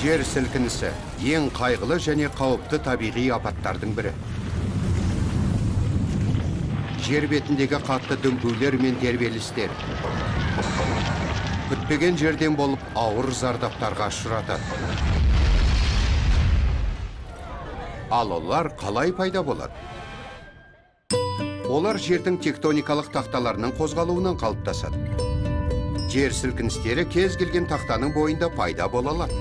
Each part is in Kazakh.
Жер сілкінісі ең қайғылы және қауіпті табиғи апаттардың бірі. Жер бетіндегі қатты дүмпулер мен тербелістер күтпеген жерден болып ауыр зардаптарға ұшыратады. Ал олар қалай пайда болады? Олар жердің тектоникалық тақталарының қозғалуынан қалыптасады. Жер сілкіністері кез келген тақтаның бойында пайда бола алады.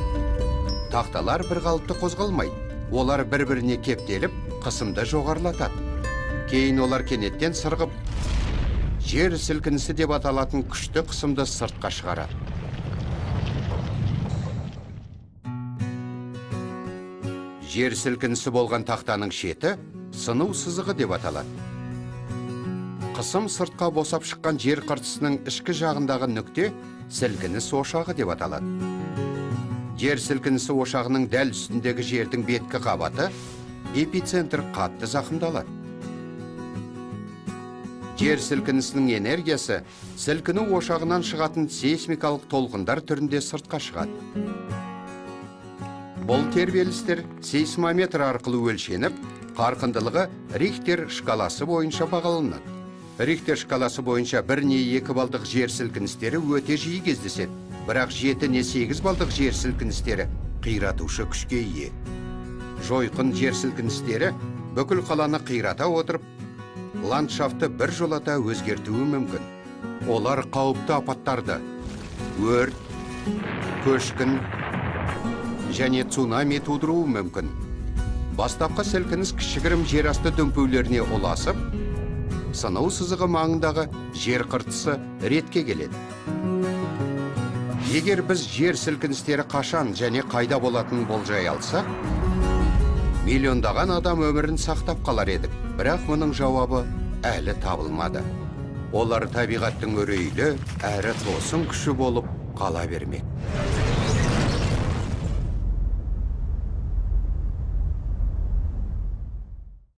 Тақталар бір қалыпты қозғалмайды. Олар бір-біріне кептеліп, қысымды жоғарылатады. Кейін олар кенеттен сырғып, жер сілкінісі деп аталатын күшті қысымды сыртқа шығарады. Жер сілкінісі болған тақтаның шеті сыну сызығы деп аталады. Қысым сыртқа босап шыққан жер қыртысының ішкі жағындағы нүкте сілкініс ошағы деп аталады. Жер сілкінісі ошағының дәл үстіндегі жердің беткі қабаты эпицентр қатты зақымдалады. Жер сілкінісінің энергиясы сілкіну ошағынан шығатын сейсмикалық толқындар түрінде сыртқа шығады. Бұл тербелістер сейсмометр арқылы өлшеніп, қарқындылығы Рихтер шкаласы бойынша бағаланады. Рихтер шкаласы бойынша 1 не 2 балдық жер сілкіністері өте жиі кездеседі, бірақ 7 не 8 балдық жер сілкіністері қиратушы күшке ие. Жойқын жер сілкіністері бүкіл қаланы қирата отырып, ландшафты бір жолата өзгертуі мүмкін. Олар қауіпті апаттарды, өрт, көшкін және цунами тудыруы мүмкін. Бастапқы сілкініс кішігірім жер асты дүмпулеріне ұласып, сыну сызығы маңындағы жер қыртысы ретке келеді. Егер біз жер сілкіністері қашан және қайда болатынын болжай алсақ, миллиондаған адам өмірін сақтап қалар едік, бірақ мұның жауабы әлі табылмады. Олар табиғаттың үрейлі әрі тосын күші болып қала бермек.